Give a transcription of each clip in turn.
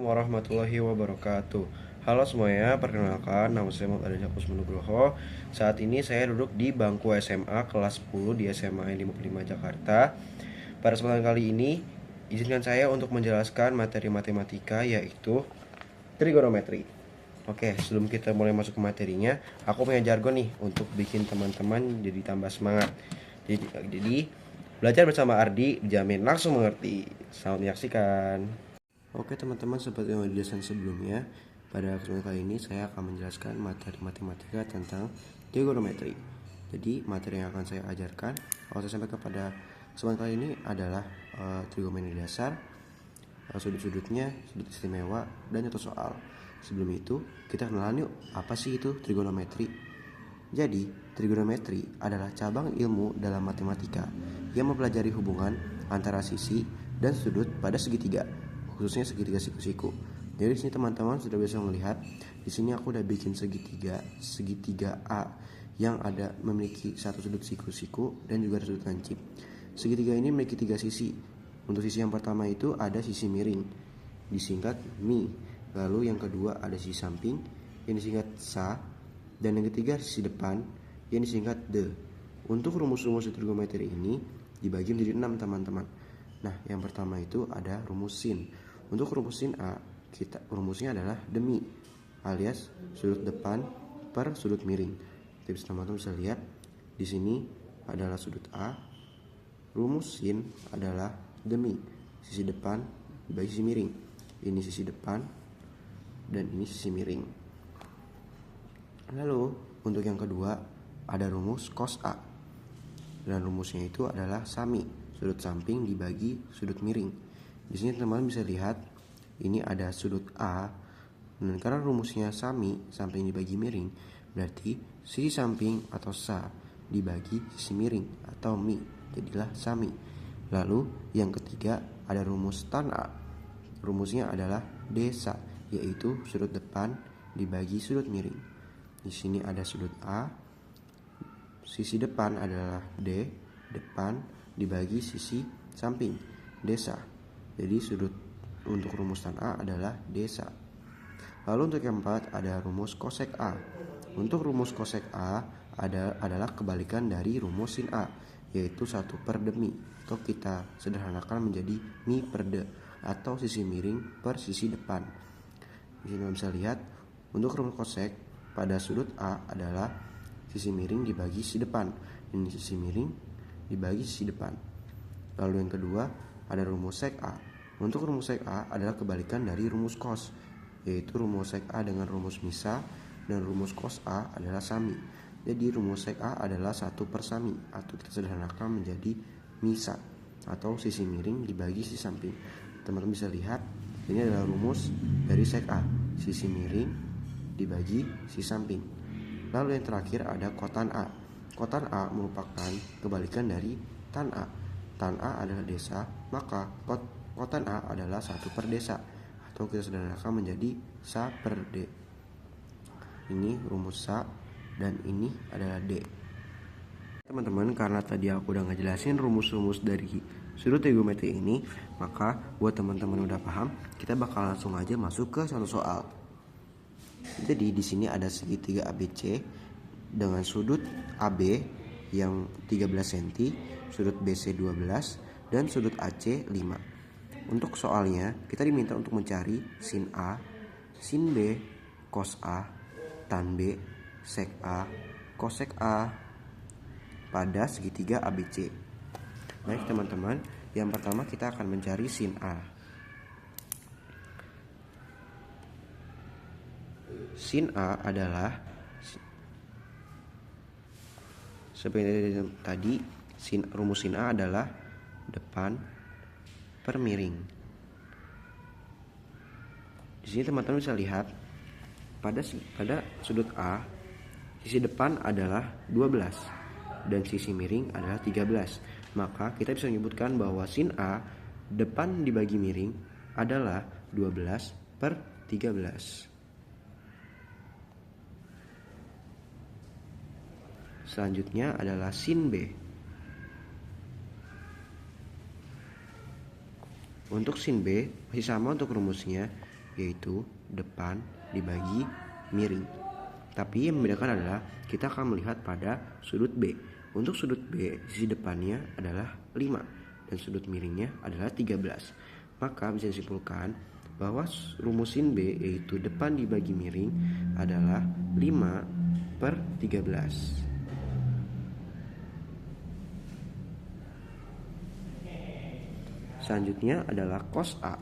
warahmatullahi wabarakatuh. Halo semuanya, perkenalkan nama saya Muhammad Adil Jakus Nugroho. Saat ini saya duduk di bangku SMA kelas 10 di SMA 55 Jakarta. Pada kesempatan kali ini, izinkan saya untuk menjelaskan materi matematika yaitu trigonometri. Oke, sebelum kita mulai masuk ke materinya, aku punya jargon nih untuk bikin teman-teman jadi tambah semangat. Jadi belajar bersama Ardi dijamin langsung mengerti. Selamat menyaksikan. Oke teman-teman, seperti yang dijelaskan sebelumnya, pada kesempatan kali ini saya akan menjelaskan materi matematika tentang trigonometri. Jadi materi yang akan saya ajarkan, kalau saya sampaikan pada kesempatan kali ini adalah trigonometri dasar, sudut-sudutnya, sudut istimewa, dan contoh soal. Sebelum itu, kita kenalan yuk, apa sih itu trigonometri? Jadi, trigonometri adalah cabang ilmu dalam matematika yang mempelajari hubungan antara sisi dan sudut pada segitiga, khususnya segitiga siku-siku. Jadi di sini teman-teman sudah bisa melihat, di sini aku udah bikin segitiga A yang ada memiliki satu sudut siku-siku dan juga ada sudut lancip. Segitiga ini memiliki tiga sisi. Untuk sisi yang pertama itu ada sisi miring, disingkat mi. Lalu yang kedua ada sisi samping yang disingkat sa. Dan yang ketiga sisi depan yang disingkat de. Untuk rumus-rumus trigonometri ini dibagi menjadi 6 teman-teman. Nah, yang pertama itu ada rumus sin. Untuk rumus sin A, rumusnya adalah demi alias sudut depan per sudut miring. Jadi teman-teman bisa lihat di sini adalah sudut A. Rumus sin adalah demi sisi depan dibagi sisi miring. Ini sisi depan dan ini sisi miring. Lalu untuk yang kedua ada rumus cos A. Dan rumusnya itu adalah sami, sudut samping dibagi sudut miring. Di sini teman-teman bisa lihat ini ada sudut A, dan karena rumusnya sami, samping dibagi miring, berarti sisi samping atau sa dibagi sisi miring atau mi, jadilah sami. Lalu yang ketiga ada rumus tan A. Rumusnya adalah desa, yaitu sudut depan dibagi sudut miring. Di sini ada sudut A, sisi depan adalah D, depan dibagi sisi samping, desa. Jadi sudut untuk rumus tan A adalah desa. Lalu untuk yang keempat ada rumus kosek A. Untuk rumus kosek A adalah kebalikan dari rumus sin A, yaitu 1 per demi, atau kita sederhanakan menjadi mi per de, atau sisi miring per sisi depan. Di sini bisa lihat untuk rumus kosek pada sudut A adalah sisi miring dibagi sisi depan. Ini sisi miring dibagi sisi depan. Lalu yang kedua ada rumus sek A. Untuk rumus sek A adalah kebalikan dari rumus cos, yaitu rumus sek A dengan rumus misa dan rumus cos A adalah sami. Jadi rumus sek A adalah 1 per sami, atau kita sederhanakan menjadi misa, atau sisi miring dibagi sisi samping. Teman-teman bisa lihat ini adalah rumus dari sek A, sisi miring dibagi sisi samping. Lalu yang terakhir ada kotan A. Kotan A merupakan kebalikan dari tan A. Tan A adalah desa, maka kotan A adalah 1 per desa, atau kita sederhanakan menjadi sa per D. Ini rumus sa dan ini adalah D. Teman-teman, karena tadi aku udah ngejelasin rumus-rumus dari sudut trigonometri ini, maka buat teman-teman udah paham, kita bakal langsung aja masuk ke satu soal. Jadi di sini ada segitiga ABC dengan sudut AB yang 13 cm, sudut BC 12 dan sudut AC 5. Untuk soalnya kita diminta untuk mencari sin A, sin B, cos A, tan B, sek A, kosek A pada segitiga ABC. Baik teman-teman, yang pertama kita akan mencari sin A. Sin A adalah seperti tadi, rumus sin A adalah depan per miring. Di sini teman-teman bisa lihat pada sudut A, sisi depan adalah 12 dan sisi miring adalah 13. Maka kita bisa menyebutkan bahwa sin A depan dibagi miring adalah 12 per 13. Selanjutnya adalah sin B. Untuk sin B masih sama untuk rumusnya, yaitu depan dibagi miring. Tapi yang membedakan adalah kita akan melihat pada sudut B. Untuk sudut B, sisi depannya adalah 5 dan sudut miringnya adalah 13. Maka bisa disimpulkan bahwa rumus sin B yaitu depan dibagi miring adalah 5/13. Selanjutnya adalah cos A.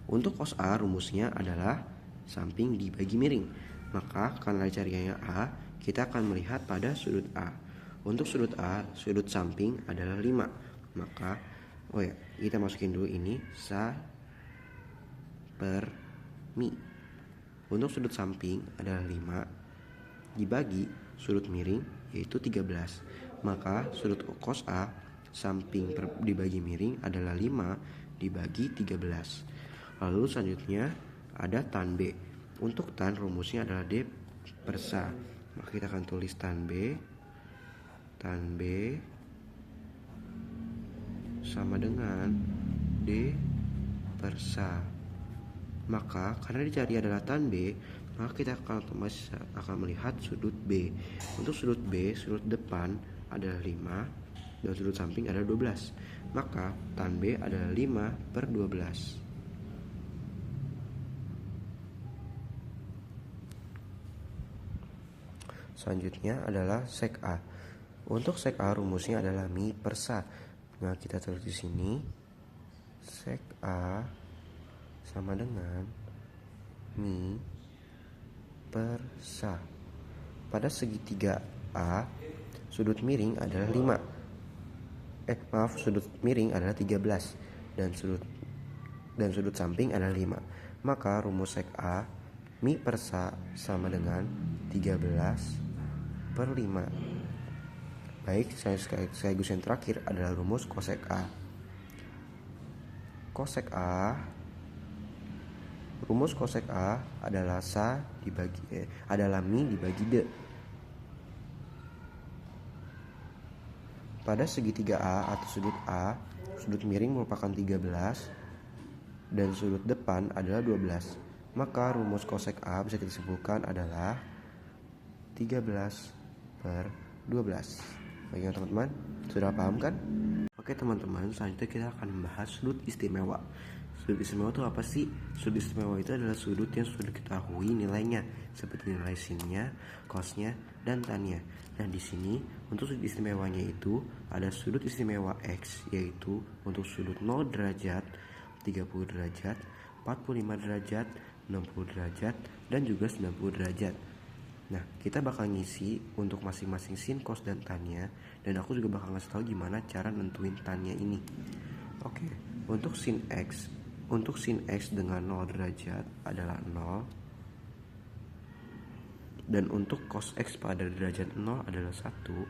Untuk cos A rumusnya adalah samping dibagi miring. Maka karena cariannya A, kita akan melihat pada sudut A. Untuk sudut A, sudut samping adalah 5. Maka kita masukin dulu ini sa per mi. Untuk sudut samping adalah 5 dibagi sudut miring yaitu 13. Maka sudut cos A samping dibagi miring adalah 5 dibagi 13. Lalu selanjutnya ada tan B. Untuk tan rumusnya adalah D per sa. Maka kita akan tulis tan B sama dengan D per sa. Maka karena dicari adalah tan B, maka kita akan melihat sudut B. Untuk sudut B, sudut depan adalah 5 dan sudut samping adalah 12. Maka tan B adalah 5/12. Selanjutnya adalah sek A. Untuk sek A rumusnya adalah mi per sa. Nah, kita tulis di sini sek A sama dengan mi per sa. Pada segitiga A, sudut miring adalah 5. Sudut miring adalah 13 dan sudut samping adalah 5. Maka rumus sek A mi per sa sama dengan 13/5. Baik, sekaligus yang terakhir adalah rumus kosek A. Rumus kosek A adalah mi dibagi D. Pada segitiga A atau sudut A, sudut miring merupakan 13 dan sudut depan adalah 12. Maka rumus kosek A bisa kita simpulkan adalah 13/12. Bagaimana teman-teman? Sudah paham kan? Oke teman-teman, selanjutnya kita akan membahas sudut istimewa. Sudut istimewa itu apa sih? Sudut istimewa itu adalah sudut yang sudah diketahui nilainya, seperti nilai sinnya, cosnya, dan tannya. Dan di sini untuk sudut istimewanya itu ada sudut istimewa X, yaitu untuk sudut 0 derajat, 30 derajat, 45 derajat, 60 derajat, dan juga 90 derajat. Nah, kita bakal ngisi untuk masing-masing sin, cos, dan tannya, dan aku juga bakal ngasih tahu gimana cara nentuin tannya ini. Oke, untuk sin X dengan 0 derajat adalah 0, dan untuk cos X pada derajat 0 adalah 1.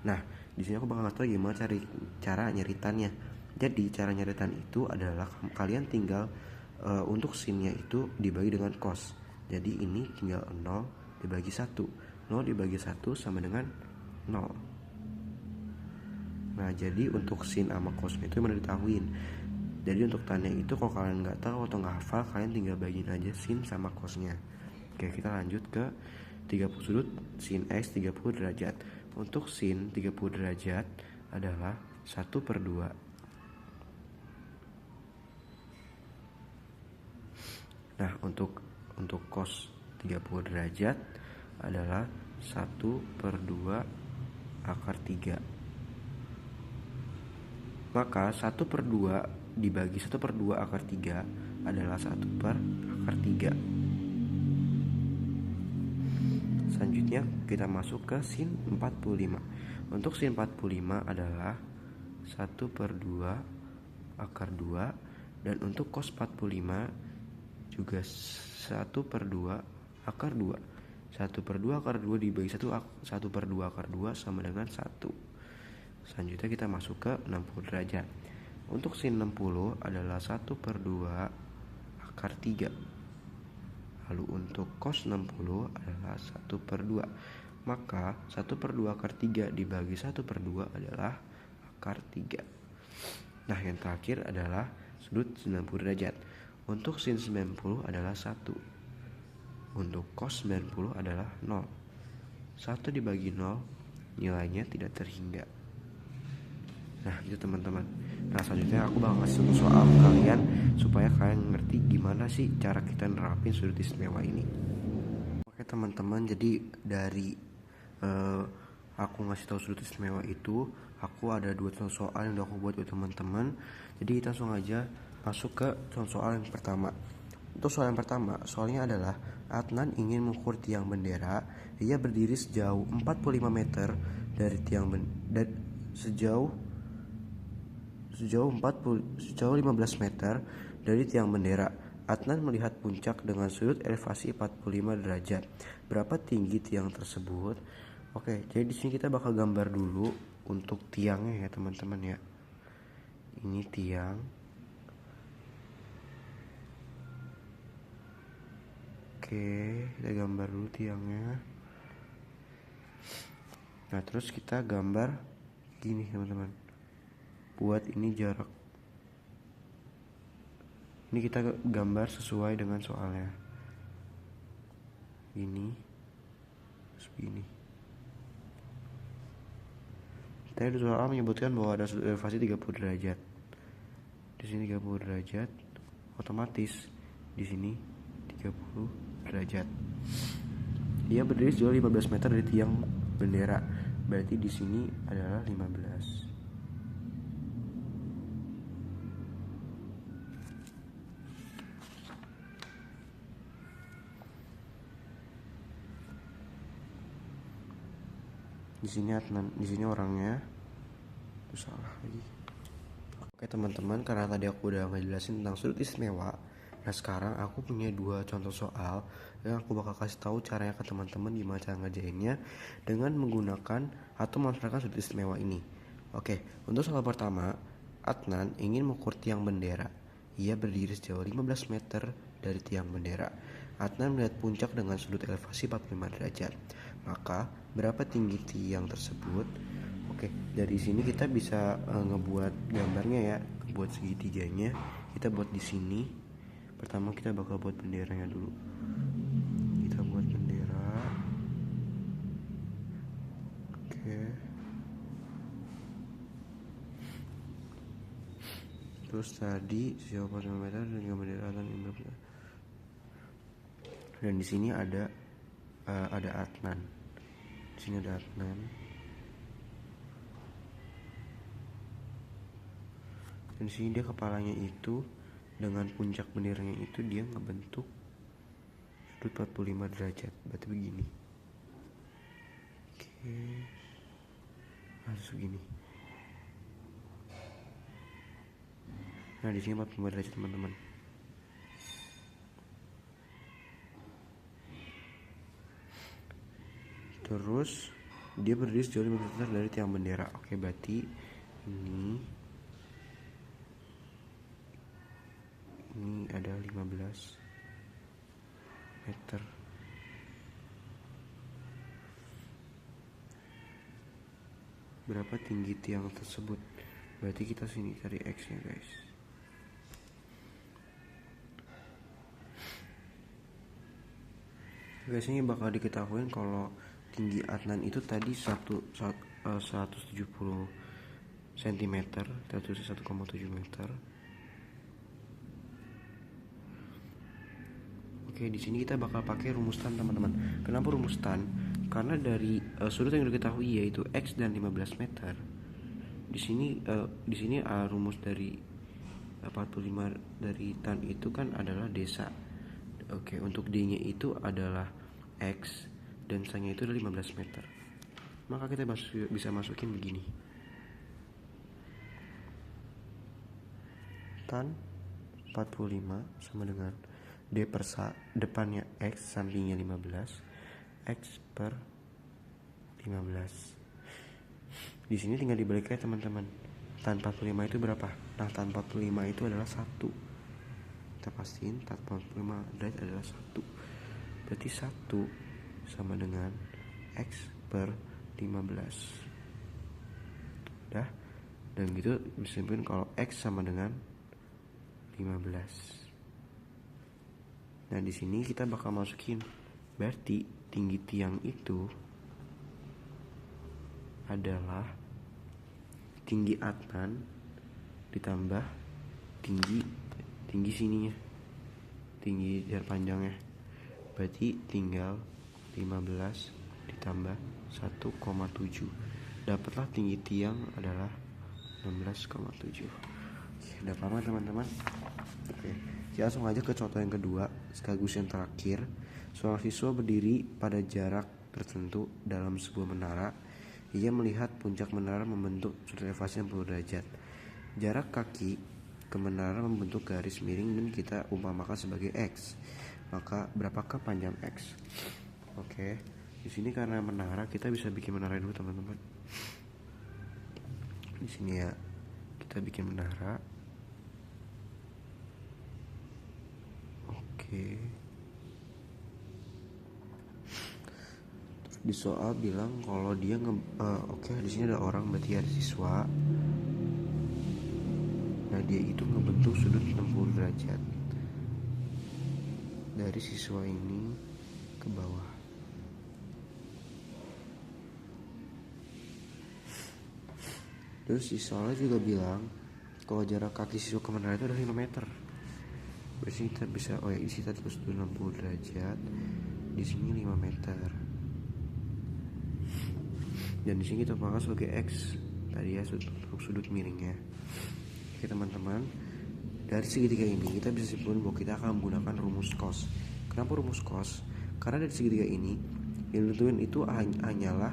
Nah, di sini aku bakal ngasih tahu gimana cara nyari tannya. Jadi cara nyari tan itu adalah kalian tinggal untuk sinnya itu dibagi dengan cos. Jadi ini tinggal 0 dibagi 1. 0 dibagi 1 sama dengan 0. Nah, jadi untuk sin sama cosnya itu yang diketahuin. Jadi untuk tannya itu kalau kalian nggak tahu atau nggak hafal, kalian tinggal bagiin aja sin sama cosnya. Oke, kita lanjut ke 30 sudut sin X 30 derajat. Untuk sin 30 derajat adalah 1/2. Nah, untuk cos 30 derajat adalah 1/2 akar 3. Maka 1/2 dibagi 1/2 akar 3 adalah 1/akar 3. Selanjutnya kita masuk ke sin 45. Untuk sin 45 adalah 1/2 akar 2. Dan untuk cos 45 juga 1/2 akar 2. 1/2 akar 2 dibagi 1/2 akar 2 sama dengan 1. Selanjutnya kita masuk ke 60 derajat. Untuk sin 60 adalah 1/2 akar 3. Lalu untuk cos 60 adalah 1/2. Maka 1/2 akar 3 dibagi 1/2 adalah akar 3. Nah, yang terakhir adalah sudut 90 derajat. Untuk sin 90 adalah 1. Untuk cos 90 adalah 0. 1 dibagi 0 nilainya tidak terhingga. Nah, itu teman-teman. Nah, selanjutnya aku bakal kasih satu soal ke kalian supaya kalian ngerti gimana sih cara kita nerapin sudut istimewa ini. Oke teman-teman, jadi dari aku ngasih tahu sudut istimewa itu, aku ada 2 contoh soal yang udah aku buat buat teman-teman. Jadi kita langsung aja masuk ke contoh soal yang pertama. Untuk soal yang pertama, soalnya adalah Adnan ingin mengukur tiang bendera. Ia berdiri sejauh 45 meter dari tiang sejauh 15 meter dari tiang bendera. Adnan melihat puncak dengan sudut elevasi 45 derajat. Berapa tinggi tiang tersebut? Oke, jadi di sini kita bakal gambar dulu untuk tiangnya ya teman-teman ya. Ini tiang. Oke, kita gambar dulu tiangnya. Nah, terus kita gambar gini teman-teman. Buat ini jarak. Ini kita gambar sesuai dengan soalnya. Ini segini. Tadi soal menyebutkan bahwa ada sudut elevasi 30 derajat. Di sini 30 derajat, otomatis di sini 30 derajat. Dia berdiri sejauh 15 meter dari tiang bendera. Berarti di sini adalah 15. Di sini Adnan, di sini orangnya. Itu salah lagi. Oke teman-teman, karena tadi aku udah ngejelasin tentang sudut istimewa. Nah, sekarang aku punya 2 contoh soal yang aku bakal kasih tahu caranya ke teman-teman gimana cara ngerjainnya dengan menggunakan atau memanfaatkan sudut istimewa ini. Oke, untuk soal pertama, Adnan ingin mengukur tiang bendera. Ia berdiri sejauh 15 meter dari tiang bendera. Adnan melihat puncak dengan sudut elevasi 45 derajat. Maka, berapa tinggi tiang tersebut? Oke, dari sini kita bisa ngebuat gambarnya ya, buat segitiganya. Kita buat di sini. Pertama kita bakal buat benderanya dulu. Kita buat bendera. Oke. Terus tadi sejauh 45 meter dengan bendera dan di sini ada Adnan. Di sini ada Adnan. Dan di sini dia kepalanya itu dengan puncak benderanya itu dia ngebentuk sudut 45 derajat. Berarti begini. Oke. Harus begini. Nah, di sini 45 derajat teman-teman. Terus dia berdiri sejauh 5 meter dari tiang bendera. Oke, berarti ini ada 15 meter. Berapa tinggi tiang tersebut? Berarti kita sini cari X nya guys. Guys, ini bakal diketahui kalau tinggi Adnan itu tadi 170 cm, kita tulis 1,7 meter. Oke, di sini kita bakal pakai rumus tan teman-teman. Kenapa rumus tan? Karena dari sudut yang diketahui yaitu X dan 15 meter. Di sini rumus dari 45 dari tan itu kan adalah desa. Oke, untuk D-nya itu adalah X dan S-nya itu adalah 15 meter. Maka kita bisa masukin begini. Tan 45 sama dengan D per depannya X, sampingnya 15, X per 15. Di sini tinggal dibaliknya teman-teman. Tan 45 itu berapa? Nah, tan 45 itu adalah 1. Kita pastiin tan 45 derajat adalah 1. Berarti 1 sama dengan X per 15. Udah. Dan gitu bisa simpulkan kalau X sama dengan 15. Nah di sini kita bakal masukin, berarti tinggi tiang itu adalah tinggi atman ditambah tinggi sininya, tinggi jarak panjangnya. Berarti tinggal 15 ditambah 1,7. Dapatlah tinggi tiang adalah 16,7. Udah paham teman-teman? Oke, kita langsung aja ke contoh yang kedua sekaligus yang terakhir. Seorang siswa berdiri pada jarak tertentu dalam sebuah menara. Ia melihat puncak menara membentuk sudut elevasi 60 derajat. Jarak kaki ke menara membentuk garis miring dan kita umpamakan sebagai X. Maka berapakah panjang X? Oke, di sini karena menara kita bisa bikin menara dulu teman-teman. Di sini ya kita bikin menara. Oke. Di soal bilang kalau dia oke, di sini ada orang, berarti ada siswa. Nah dia itu ngebentuk sudut 60 derajat dari siswa ini ke bawah. Terus si soalnya juga bilang kalau jarak kaki siswa ke menara itu adalah 5 meter. Berarti kita bisa, di sini tadi 60 derajat, di sini 5 meter. Dan di sini kita pakai sebagai X tadi ya, sudut miringnya. Oke teman-teman, dari segitiga ini kita bisa simpulkan bahwa kita akan menggunakan rumus cos. Kenapa rumus cos? Karena dari segitiga ini yang ditentukan itu hanyalah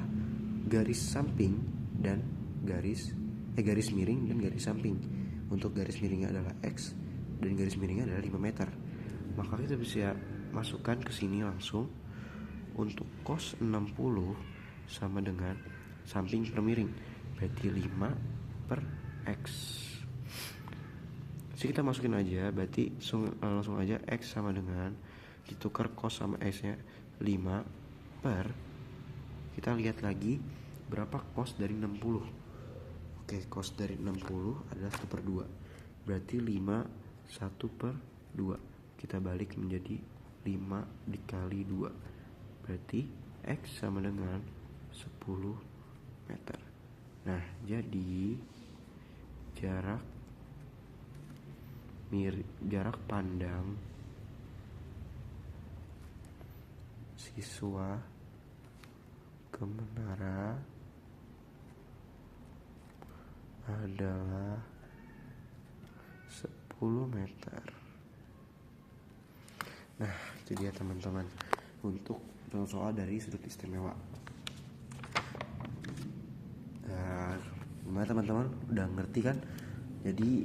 garis samping dan garis miring dan garis samping. Untuk garis miringnya adalah X dan garis miringnya adalah 5 meter. Maka kita bisa masukkan ke sini langsung. Untuk cos 60 sama dengan samping per miring, berarti 5 per X. Jadi kita masukin aja, berarti langsung aja X sama dengan ditukar cos sama X nya 5 per, kita lihat lagi berapa cos dari 60. Oke, cos dari 60 adalah 1 per 2, berarti 5 1 per 2. Kita balik menjadi 5 dikali 2, berarti X sama dengan 10 meter. Nah jadi jarak pandang siswa ke menara adalah 10 meter. Nah itu dia teman-teman untuk soal dari sudut istimewa. Gimana teman-teman, udah ngerti kan? Jadi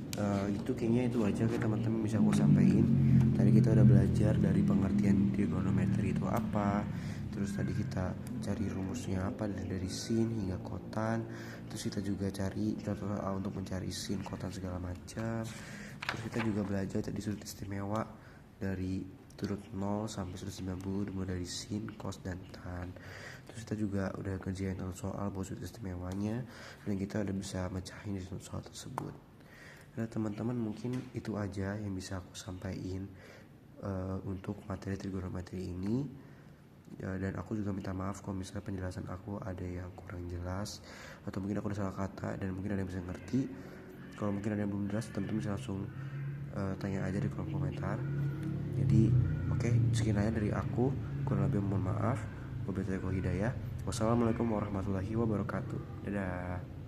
itu kayaknya itu aja ke teman-teman bisa aku sampaikan. Tadi kita udah belajar dari pengertian trigonometri itu apa, terus tadi kita cari rumusnya apa dari sin hingga kotan. Terus kita juga cari contoh untuk mencari sin, kotan segala macam. Terus kita juga belajar tadi sudut istimewa dari sudut 0 sampai sudut 90, dimulai dari sin, cos, dan tan. Terus kita juga udah kerjain soal buat sudut istimewanya, dan kita udah bisa mecahin di soal tersebut. Nah teman-teman, mungkin itu aja yang bisa aku sampaikan untuk materi trigonometri ini. Dan aku juga minta maaf kalau misalnya penjelasan aku ada yang kurang jelas, atau mungkin aku ada salah kata dan mungkin ada yang bisa ngerti. Kalau mungkin ada yang belum jelas, teman-teman bisa langsung tanya aja di kolom komentar. Jadi oke, sekian aja dari aku. Kurang lebih mohon maaf. Wabillahi taufiq wal hidayah. Wassalamualaikum warahmatullahi wabarakatuh. Dadah.